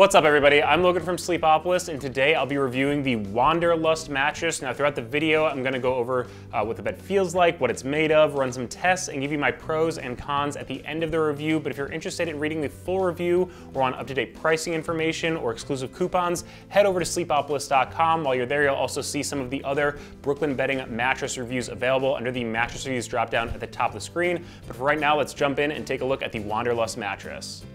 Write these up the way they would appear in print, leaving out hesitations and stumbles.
What's up everybody, I'm Logan from Sleepopolis, and today I'll be reviewing the Wanderlust mattress. Now throughout the video, I'm going to go over what the bed feels like, what it's made of, run some tests, and give you my pros and cons at the end of the review. But if you're interested in reading the full review or on up-to-date pricing information or exclusive coupons, head over to sleepopolis.com. While you're there, you'll also see some of the other Brooklyn bedding mattress reviews available under the mattress reviews drop-down at the top of the screen. But for right now, let's jump in and take a look at the Wanderlust mattress.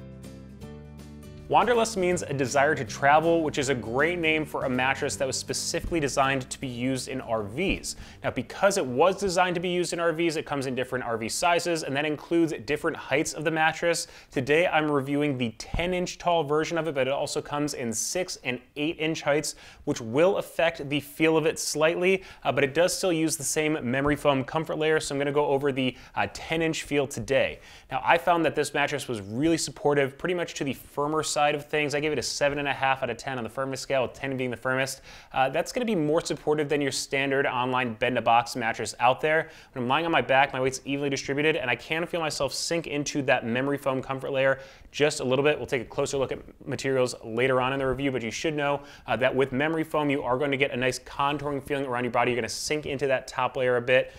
Wanderlust means a desire to travel, which is a great name for a mattress that was specifically designed to be used in RVs. Now, because it was designed to be used in RVs, it comes in different RV sizes, and that includes different heights of the mattress. Today, I'm reviewing the 10-inch tall version of it, but it also comes in 6 and 8-inch heights, which will affect the feel of it slightly, but it does still use the same memory foam comfort layer, so I'm gonna go over the 10-inch feel today. Now, I found that this mattress was really supportive, pretty much to the firmer side of things. I gave it a 7.5 out of 10 on the firmness scale, with 10 being the firmest. That's going to be more supportive than your standard online bed-in-a-box mattress out there. When I'm lying on my back, my weight's evenly distributed, and I can feel myself sink into that memory foam comfort layer just a little bit. We'll take a closer look at materials later on in the review, but you should know that with memory foam, you are going to get a nice contouring feeling around your body. You're going to sink into that top layer a bit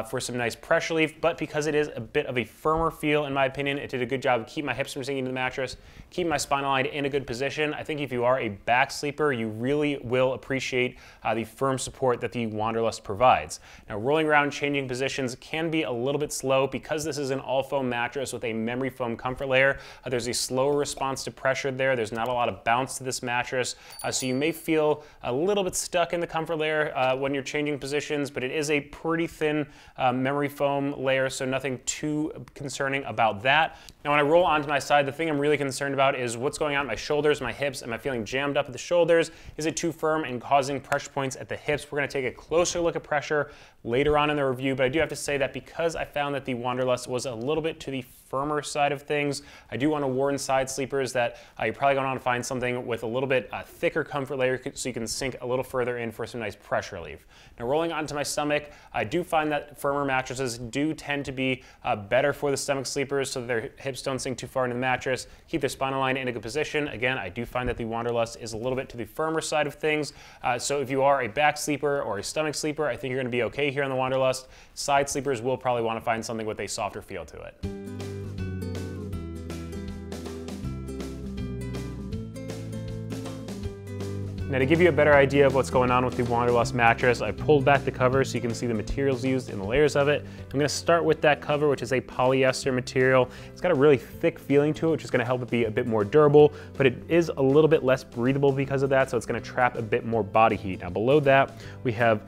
for some nice pressure relief, but because it is a bit of a firmer feel, in my opinion, it did a good job of keeping my hips from sinking into the mattress, keeping my spine aligned in a good position. I think if you are a back sleeper, you really will appreciate the firm support that the Wanderlust provides. Now, rolling around, changing positions can be a little bit slow because this is an all-foam mattress with a memory foam comfort layer. There's a slower response to pressure there. There's not a lot of bounce to this mattress, so you may feel a little bit stuck in the comfort layer when you're changing positions, but it is a pretty thin memory foam layer, so nothing too concerning about that. Now, when I roll onto my side, the thing I'm really concerned about is what's going on at my shoulders, my hips. Am I feeling jammed up at the shoulders? Is it too firm and causing pressure points at the hips? We're going to take a closer look at pressure later on in the review, but I do have to say that because I found that the Wanderlust was a little bit to the firmer side of things, I do want to warn side sleepers that you're probably going to want to find something with a little bit thicker comfort layer so you can sink a little further in for some nice pressure relief. Now, rolling onto my stomach, I do find that firmer mattresses do tend to be better for the stomach sleepers so that their hips don't sink too far into the mattress, keep their spinal line in a good position. Again, I do find that the Wanderlust is a little bit to the firmer side of things, so if you are a back sleeper or a stomach sleeper, I think you're going to be okay here on the Wanderlust. Side sleepers will probably want to find something with a softer feel to it. Now, to give you a better idea of what's going on with the Wanderlust mattress, I pulled back the cover so you can see the materials used in the layers of it. I'm going to start with that cover, which is a polyester material. It's got a really thick feeling to it, which is going to help it be a bit more durable, but it is a little bit less breathable because of that, so it's going to trap a bit more body heat. Now, below that, we have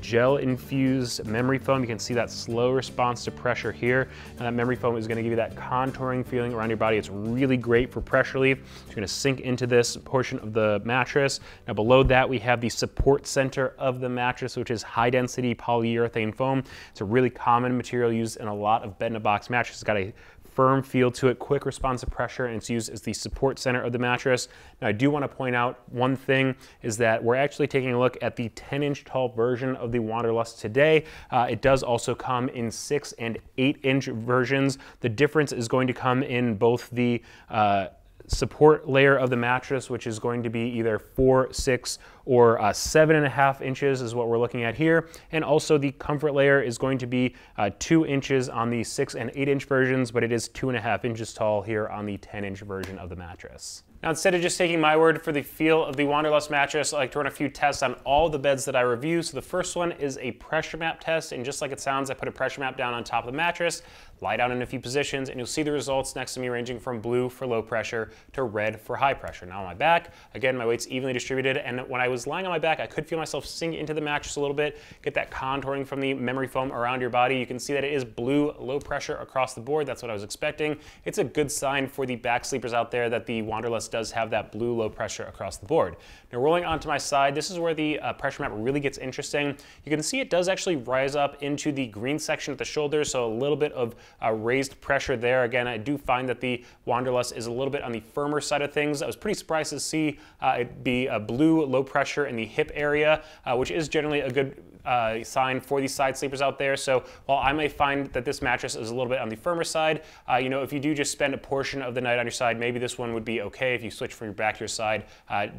gel-infused memory foam. You can see that slow response to pressure here, and that memory foam is going to give you that contouring feeling around your body. It's really great for pressure relief. You're going to sink into this portion of the mattress. Now, below that, we have the support center of the mattress, which is high-density polyurethane foam. It's a really common material used in a lot of bed-in-a-box mattresses. It's got a firm feel to it, quick response to pressure, and it's used as the support center of the mattress. Now, I do want to point out one thing is that we're actually taking a look at the 10-inch tall version of the Wanderlust today. It does also come in 6 and 8-inch versions. The difference is going to come in both the support layer of the mattress, which is going to be either 4, 6, or 7.5 inches is what we're looking at here. And also the comfort layer is going to be 2 inches on the 6 and 8-inch versions, but it is 2.5 inches tall here on the 10-inch version of the mattress. Now, instead of just taking my word for the feel of the Wanderlust mattress, I like to run a few tests on all the beds that I review. So the first one is a pressure map test, and just like it sounds, I put a pressure map down on top of the mattress, lie down in a few positions, and you'll see the results next to me ranging from blue for low pressure to red for high pressure. Now on my back, again, my weight's evenly distributed, and when I was lying on my back, I could feel myself sink into the mattress a little bit, get that contouring from the memory foam around your body. You can see that it is blue, low pressure across the board. That's what I was expecting. It's a good sign for the back sleepers out there that the Wanderlust does have that blue low pressure across the board. Now, rolling onto my side, this is where the pressure map really gets interesting. You can see it does actually rise up into the green section at the shoulders, so a little bit of raised pressure there. Again, I do find that the Wanderlust is a little bit on the firmer side of things. I was pretty surprised to see it be a blue low pressure in the hip area, which is generally a good sign for these side sleepers out there. So while I may find that this mattress is a little bit on the firmer side, you know, if you do just spend a portion of the night on your side, maybe this one would be okay if you switch from your back to your side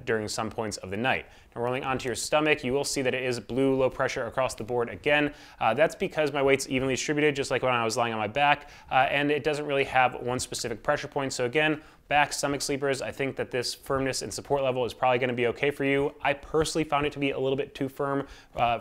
during some points of the night. Now, rolling onto your stomach, you will see that it is blue low pressure across the board again. That's because my weight's evenly distributed, just like when I was lying on my back, and it doesn't really have one specific pressure point. So again, back, stomach sleepers, I think that this firmness and support level is probably going to be okay for you. I personally found it to be a little bit too firm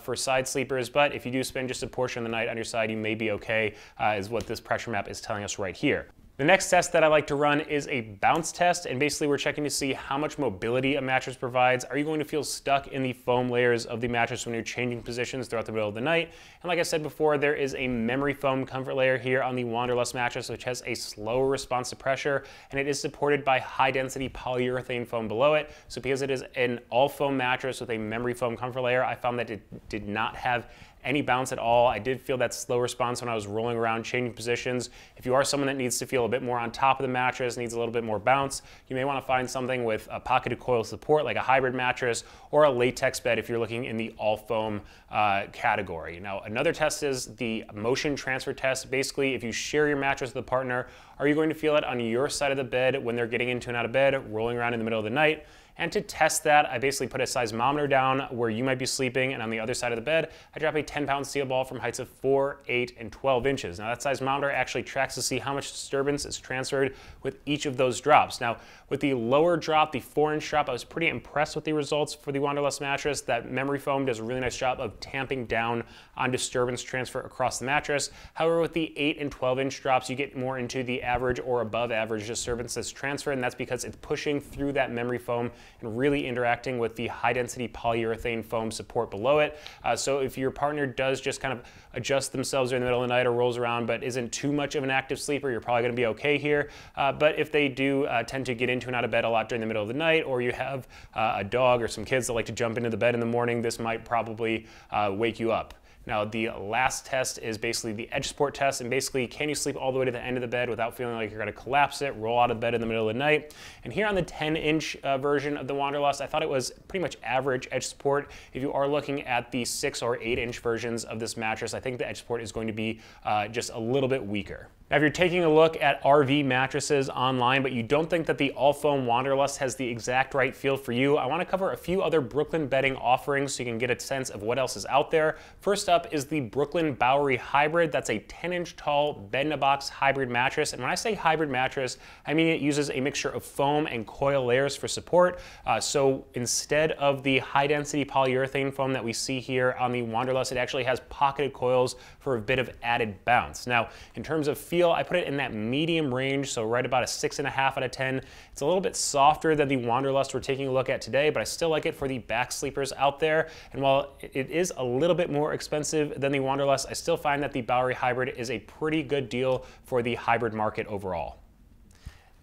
for side sleepers, but if you do spend just a portion of the night on your side, you may be okay, is what this pressure map is telling us right here. The next test that I like to run is a bounce test, and basically we're checking to see how much mobility a mattress provides. Are you going to feel stuck in the foam layers of the mattress when you're changing positions throughout the middle of the night? And like I said before, there is a memory foam comfort layer here on the Wanderlust mattress, which has a slower response to pressure, and it is supported by high-density polyurethane foam below it. So because it is an all-foam mattress with a memory foam comfort layer, I found that it did not have any bounce at all. I did feel that slow response when I was rolling around, changing positions. If you are someone that needs to feel a bit more on top of the mattress, needs a little bit more bounce, you may want to find something with a pocketed coil support like a hybrid mattress or a latex bed if you're looking in the all foam category. Now, another test is the motion transfer test. Basically, if you share your mattress with a partner, are you going to feel it on your side of the bed when they're getting into and out of bed, rolling around in the middle of the night? And to test that, I basically put a seismometer down where you might be sleeping, and on the other side of the bed, I drop a 10-pound steel ball from heights of 4, 8, and 12 inches. Now that seismometer actually tracks to see how much disturbance is transferred with each of those drops. Now, with the lower drop, the 4-inch drop, I was pretty impressed with the results for the Wanderlust mattress. That memory foam does a really nice job of tamping down on disturbance transfer across the mattress. However, with the 8 and 12-inch drops, you get more into the average or above average disturbance that's transferred, and that's because it's pushing through that memory foam and really interacting with the high-density polyurethane foam support below it. So if your partner does just kind of adjust themselves during the middle of the night or rolls around but isn't too much of an active sleeper, you're probably going to be okay here. But if they do tend to get into and out of bed a lot during the middle of the night, or you have a dog or some kids that like to jump into the bed in the morning, this might probably wake you up. Now, the last test is basically the edge support test, and basically, can you sleep all the way to the end of the bed without feeling like you're going to collapse it, roll out of bed in the middle of the night? And here on the 10-inch version of the Wanderlust, I thought it was pretty much average edge support. If you are looking at the 6 or 8-inch versions of this mattress, I think the edge support is going to be just a little bit weaker. Now, if you're taking a look at RV mattresses online, but you don't think that the all-foam Wanderlust has the exact right feel for you, I want to cover a few other Brooklyn bedding offerings so you can get a sense of what else is out there. First up is the Brooklyn Bowery Hybrid. That's a 10-inch tall bed-in-a-box hybrid mattress. And when I say hybrid mattress, I mean it uses a mixture of foam and coil layers for support. So instead of the high-density polyurethane foam that we see here on the Wanderlust, it actually has pocketed coils for a bit of added bounce. Now, in terms of feel, I put it in that medium range, so right about a 6.5 out of 10. It's a little bit softer than the Wanderlust we're taking a look at today, but I still like it for the back sleepers out there. And while it is a little bit more expensive than the Wanderlust, I still find that the Bowery Hybrid is a pretty good deal for the hybrid market overall.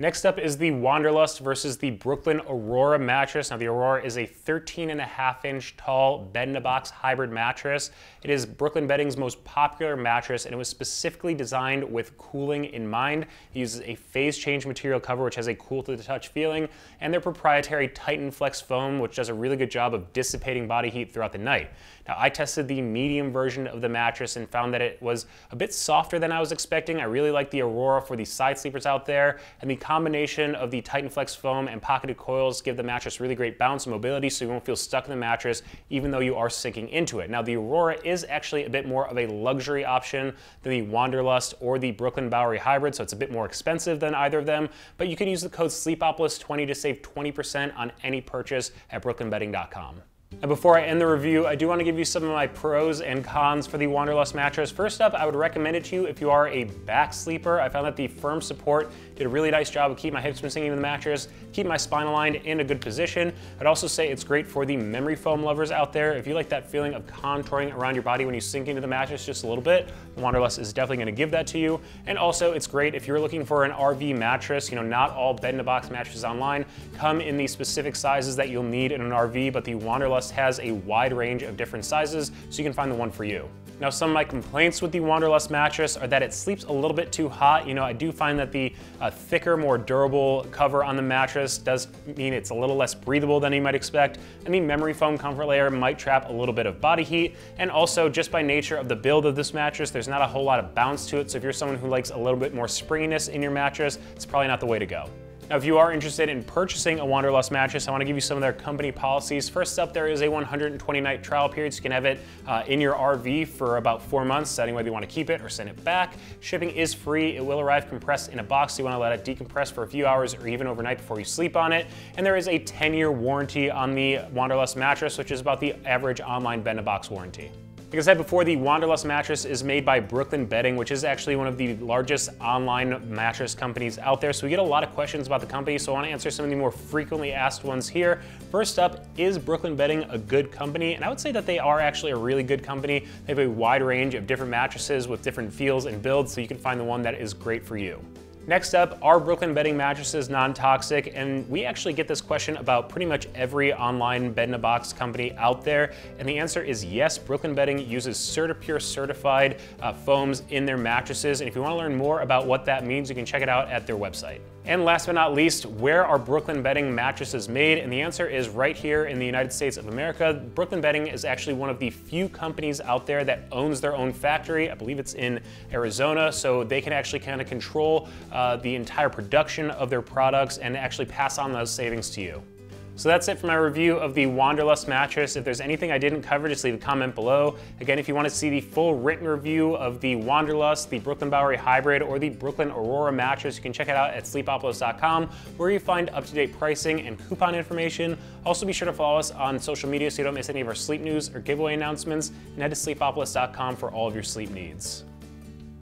Next up is the Wanderlust versus the Brooklyn Aurora mattress. Now, the Aurora is a 13.5-inch tall bed-in-a-box hybrid mattress. It is Brooklyn Bedding's most popular mattress, and it was specifically designed with cooling in mind. It uses a phase change material cover, which has a cool-to-the-touch feeling, and their proprietary Titan Flex foam, which does a really good job of dissipating body heat throughout the night. Now, I tested the medium version of the mattress and found that it was a bit softer than I was expecting. I really like the Aurora for the side sleepers out there, and the combination of the Titan Flex foam and pocketed coils give the mattress really great bounce and mobility, so you won't feel stuck in the mattress even though you are sinking into it. Now, the Aurora is actually a bit more of a luxury option than the Wanderlust or the Brooklyn Bowery Hybrid, so it's a bit more expensive than either of them, but you can use the code Sleepopolis20 to save 20% on any purchase at brooklynbedding.com. And before I end the review, I do want to give you some of my pros and cons for the Wanderlust mattress. First up, I would recommend it to you if you are a back sleeper. I found that the firm support did a really nice job of keeping my hips from sinking in the mattress, keeping my spine aligned in a good position. I'd also say it's great for the memory foam lovers out there. If you like that feeling of contouring around your body when you sink into the mattress just a little bit, the Wanderlust is definitely going to give that to you. And also, it's great if you're looking for an RV mattress. You know, not all bed-in-a-box mattresses online come in the specific sizes that you'll need in an RV, but the Wanderlust has a wide range of different sizes, so you can find the one for you. Now, some of my complaints with the Wanderlust mattress are that it sleeps a little bit too hot. You know, I do find that the thicker, more durable cover on the mattress does mean it's a little less breathable than you might expect, and the memory foam comfort layer might trap a little bit of body heat, and also just by nature of the build of this mattress, there's not a whole lot of bounce to it, so if you're someone who likes a little bit more springiness in your mattress, it's probably not the way to go. Now, if you are interested in purchasing a Wanderlust mattress, I want to give you some of their company policies. First up, there is a 120-night trial period, so you can have it in your RV for about 4 months, deciding whether you want to keep it or send it back. Shipping is free. It will arrive compressed in a box, so you want to let it decompress for a few hours or even overnight before you sleep on it. And there is a 10-year warranty on the Wanderlust mattress, which is about the average online bed-in-a-box warranty. Like I said before, the Wanderlust mattress is made by Brooklyn Bedding, which is actually one of the largest online mattress companies out there. So we get a lot of questions about the company, so I want to answer some of the more frequently asked ones here. First up, is Brooklyn Bedding a good company? And I would say that they are actually a really good company. They have a wide range of different mattresses with different feels and builds, so you can find the one that is great for you. Next up, are Brooklyn Bedding mattresses non-toxic? And we actually get this question about pretty much every online bed-in-a-box company out there. And the answer is yes, Brooklyn Bedding uses CertiPure certified foams in their mattresses. And if you want to learn more about what that means, you can check it out at their website. And last but not least, where are Brooklyn Bedding mattresses made? And the answer is right here in the United States of America. Brooklyn Bedding is actually one of the few companies out there that owns their own factory. I believe it's in Arizona, so they can actually kind of control the entire production of their products and actually pass on those savings to you. So that's it for my review of the Wanderlust mattress. If there's anything I didn't cover, just leave a comment below. Again, if you want to see the full written review of the Wanderlust, the Brooklyn Bowery Hybrid, or the Brooklyn Aurora mattress, you can check it out at sleepopolis.com, where you find up-to-date pricing and coupon information. Also, be sure to follow us on social media so you don't miss any of our sleep news or giveaway announcements, and head to sleepopolis.com for all of your sleep needs.